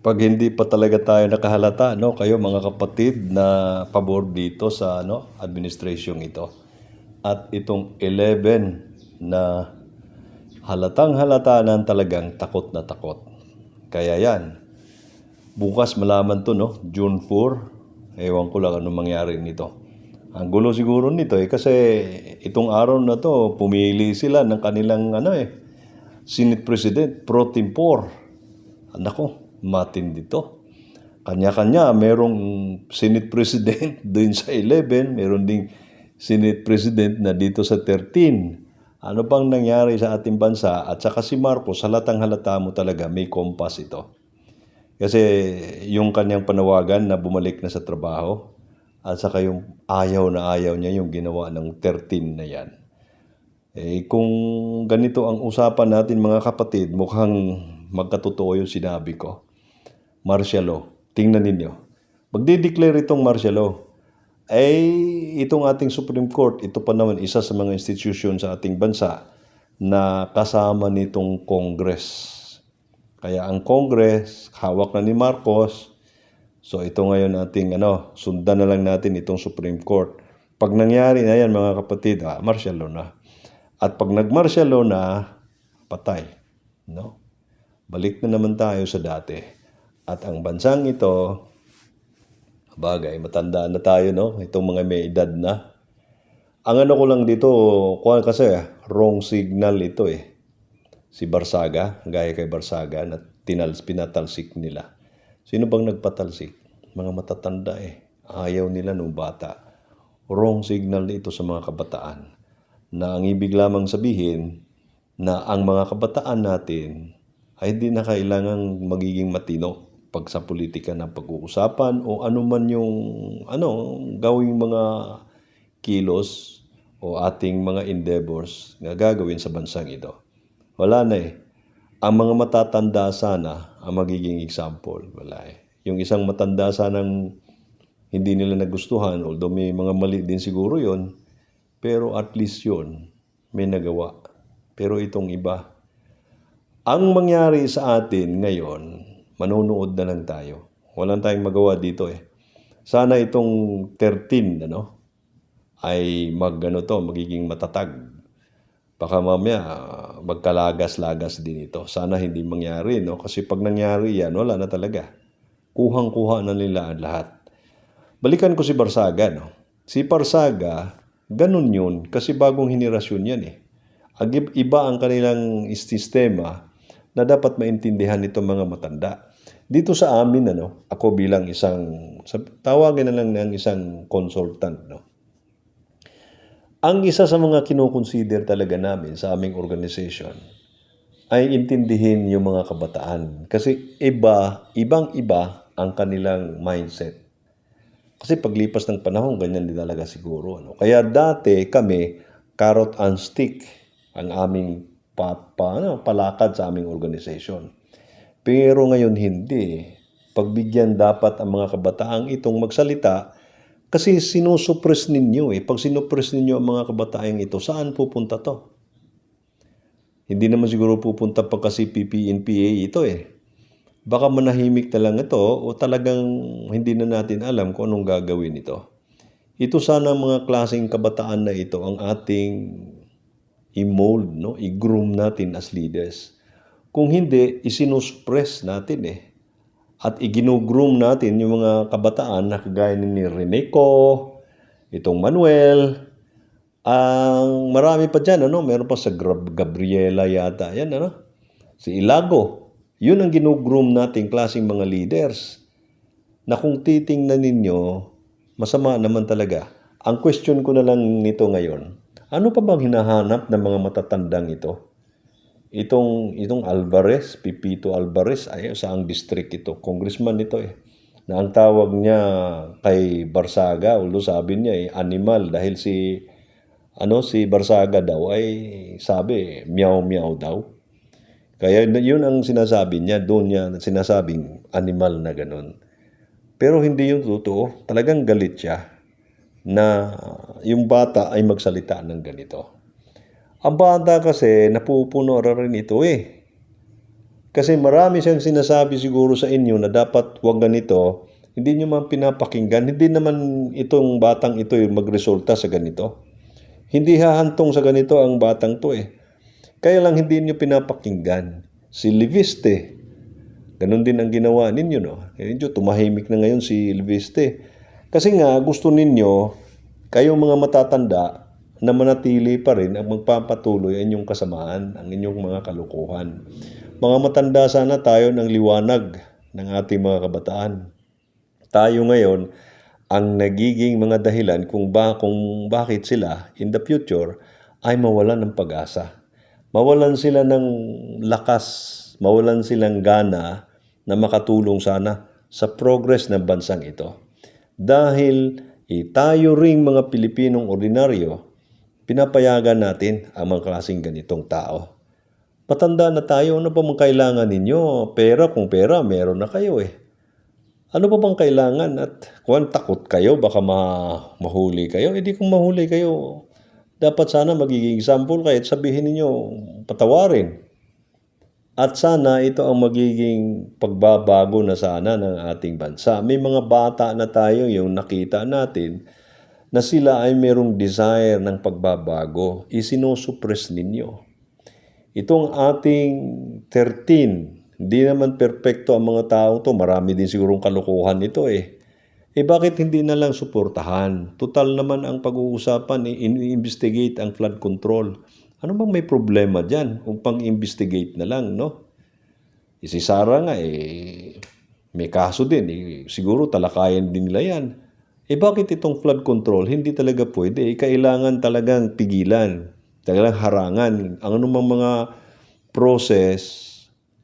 Pag hindi pa talaga tayo nakahalata, no, kayo mga kapatid na pabor dito sa administration ito. At itong 11 na halatang halata na talagang takot na takot. Kaya yan, bukas malaman to, no, June 4, ewan ko lang anong mangyari nito. Ang gulo siguro nito kasi itong araw na to, pumili sila ng kanilang Senate President pro tempore. Nako, matindi to. Kanya-kanya, merong Senate President doon sa 11, meron ding Senate President na dito sa 13. Ano bang nangyari sa ating bansa? At saka si Marcos, halatang halata mo talaga, may kompas ito. Kasi yung kanyang panawagan na bumalik na sa trabaho, at saka yung ayaw na ayaw niya yung ginawa ng 13 na yan. Kung ganito ang usapan natin mga kapatid, mukhang magkatotoo yung sinabi ko. Martial law. Tingnan ninyo. Magdi-declare itong martial law. Itong ating Supreme Court, ito pa naman isa sa mga institusyon sa ating bansa na kasama nitong Congress. Kaya ang Congress, hawak na ni Marcos. So ito ngayon ating sundan na lang natin itong Supreme Court. Pag nangyari na yan mga kapatid, martial law na. At pag nag-martial law na, patay. No? Balik na naman tayo sa dati. At ang bansang ito, bagay, matanda na tayo, no? Itong mga may edad na. Ang ko lang dito, kasi wrong signal ito Si Barsaga, gaya kay Barsaga, na pinatalsik nila. Sino bang nagpatalsik? Mga matatanda Ayaw nila nung bata. Wrong signal ito sa mga kabataan. Na ang ibig lamang sabihin na ang mga kabataan natin ay hindi na kailangang magiging matino pag sa politika na pag-uusapan o anuman yung gawing mga kilos o ating mga endeavors na gagawin sa bansang ito. Wala na Ang mga matatanda sana ang magiging example. Wala Yung isang matanda sanang hindi nila nagustuhan, although may mga mali din siguro yon, pero at least yun, may nagawa. Pero itong iba, ang mangyari sa atin ngayon, manonood na lang tayo. Walang tayong magawa dito Sana itong 13, ay magiging matatag. Baka mamaya, magkalagas-lagas din ito. Sana hindi mangyari, Kasi pag nangyari yan, wala na talaga. Kuhang-kuha na nila ang lahat. Balikan ko si Barsaga, Si Barsaga, ganun yun, kasi bagong henerasyon yan Iba ang kanilang sistema na dapat maintindihan nitong mga matanda. Dito sa amin, ako bilang tawagin na lang ng isang consultant, Ang isa sa mga kinoconsider talaga namin sa aming organization ay intindihin yung mga kabataan. Kasi ibang-iba ang kanilang mindset. Kasi paglipas ng panahon, ganyan din talaga siguro. Kaya dati kami, carrot and stick ang aming palakad sa aming organization. Pero ngayon hindi. Pagbigyan dapat ang mga kabataang itong magsalita kasi sinusuppress ninyo Pag sinuppress ninyo ang mga kabataang ito, saan pupunta to? Hindi naman siguro pupunta pa kasi PPNPA ito Baka manahimik na lang ito o talagang hindi na natin alam kung anong gagawin ito. Ito sana mga klaseng kabataan na ito ang ating i-mold, i-groom natin as leaders. Kung hindi, isinuspress natin At igino-groom natin yung mga kabataan na kagaya ni Reneco, itong Manuel, ang marami pa dyan, meron pa sa Gabriela yata, yan, si Ilago. Yun ang gino-groom nating klaseng mga leaders na kung titingnan ninyo, masama naman talaga. Ang question ko na lang nito ngayon, ano pa bang hinahanap ng mga matatandang ito? Itong Alvarez, Pipito Alvarez, ay saang district ito? Congressman ito Na ang tawag niya kay Barsaga, although sabi niya animal dahil si Barsaga daw ay sabi meow-meow daw. Kaya yun ang sinasabi niya, doon niya sinasabing animal na ganun. Pero hindi yung totoo. Talagang galit siya na yung bata ay magsalita ng ganito. Ang bata kasi napupuno rin ito Kasi marami siyang sinasabi siguro sa inyo na dapat huwag ganito, hindi nyo man pinapakinggan, hindi naman itong batang ito yung magresulta sa ganito. Hindi hahantong sa ganito ang batang to eh. Kaya lang hindi nyo pinapakinggan. Si Leviste, ganun din ang ginawa ninyo, no? Medyo tumahimik na ngayon si Leviste. Kasi nga, gusto ninyo, kayong mga matatanda, na manatili pa rin ang magpapatuloy ang inyong kasamaan, ang inyong mga kalukuhan. Mga matanda sana tayo ng liwanag ng ating mga kabataan. Tayo ngayon ang nagiging mga dahilan kung bakit sila in the future ay mawalan ng pag-asa. Mawalan sila ng lakas, mawalan silang gana na makatulong sana sa progress ng bansang ito. Dahil tayo ring mga Pilipinong ordinaryo, pinapayagan natin ang mga klaseng ganitong tao. Matanda na tayo, ano pa mang kailangan ninyo? Pera, kung pera, meron na kayo eh. Ano pa bang kailangan? At kung takot kayo, baka mahuli kayo. Hindi kung mahuli kayo, dapat sana magiging example kahit sabihin ninyo, patawarin. At sana ito ang magiging pagbabago na sana ng ating bansa. May mga bata na tayo yung nakita natin na sila ay merong desire ng pagbabago. Isinosuppress ninyo. Itong ating 13, hindi naman perpekto ang mga tao to. Marami din sigurong kalokohan nito eh. Bakit hindi na lang suportahan? Total naman ang pag-uusapan, i-investigate ang flood control. Ano bang may problema dyan kung pang-investigate na lang, no? Si Sara nga may kaso din. Siguro talakayan din nila yan. Bakit itong flood control hindi talaga pwede? Kailangan talagang pigilan, talagang harangan ang anumang mga process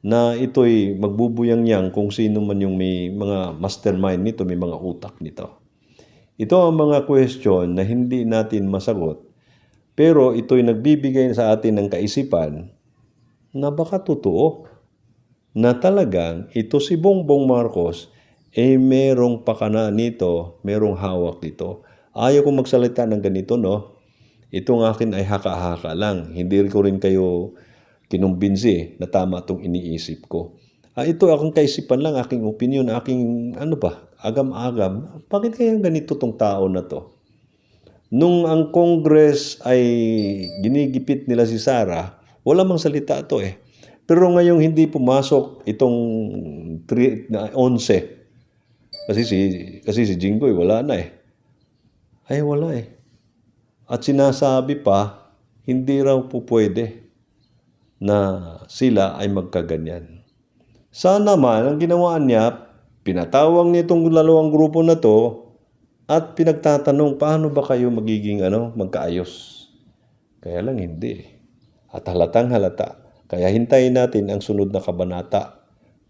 na ito'y magbubuyang-yang kung sino man yung may mga mastermind nito, may mga utak nito. Ito ang mga question na hindi natin masagot, pero ito'y nagbibigay sa atin ng kaisipan na baka totoo na talagang ito si Bongbong Marcos merong pakana nito, merong hawak dito. Ayaw kong magsalita ng ganito, no? Itong akin ay haka-haka lang. Hindi ko rin kayo kinumbinsi na tama itong iniisip ko. Ito akong kaisipan lang, aking opinion, aking agam-agam. Bakit kaya ganito tong tao na to? Nung ang Congress ay ginigipit nila si Sara, wala mang salita to eh. Pero ngayong hindi pumasok itong 11, kasi si Jinggoy wala na eh. Wala eh. At sinasabi pa, hindi raw po pwede na sila ay magkaganyan. Sana man, ang ginawa niya, pinatawag niya itong dalawang grupo na to at pinagtatanong, paano ba kayo magiging magkaayos? Kaya lang hindi. At halatang halata. Kaya hintayin natin ang sunod na kabanata.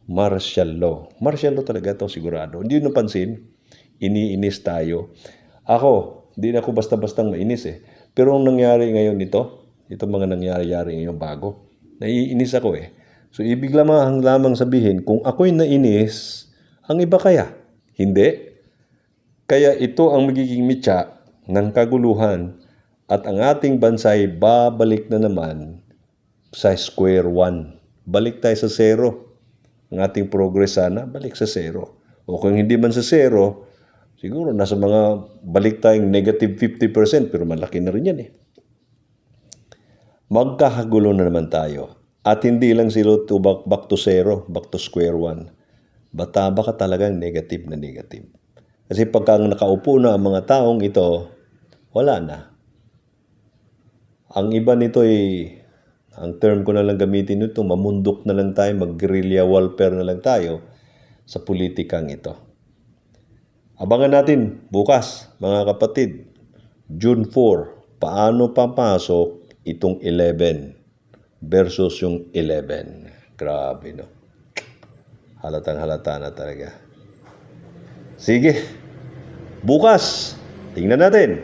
Martial law. Martial law talaga ito sigurado. Hindi napansin, iniinis tayo. Ako, hindi na ako basta-bastang mainis eh. Pero ang nangyari ngayon nito, itong mga nangyari ngayon bago, naiinis ako eh. So ibig lamang sabihin, kung ako'y nainis, ang iba kaya? Hindi. Kaya ito ang magiging mitya ng kaguluhan at ang ating bansay babalik na naman sa square one. Balik tayo sa zero. Ang ating progress sana, balik sa zero. O kung hindi man sa zero, siguro nasa mga balik tayong negative 50%, pero malaki na rin yan eh. Magkakagulo na naman tayo. At hindi lang sila back to zero, back to square one. Baka talagang negative na negative. Kasi pagka nakaupo na ang mga taong ito, wala na. Ang iba nito ang term ko na lang gamitin nito, mamundok na lang tayo, mag-guerrilla warfare na lang tayo sa politikang ito. Abangan natin bukas, mga kapatid, June 4, paano papasok itong 11 versus yung 11. Grabe, no? Halatang halata na talaga. Sige, bukas, tingnan natin.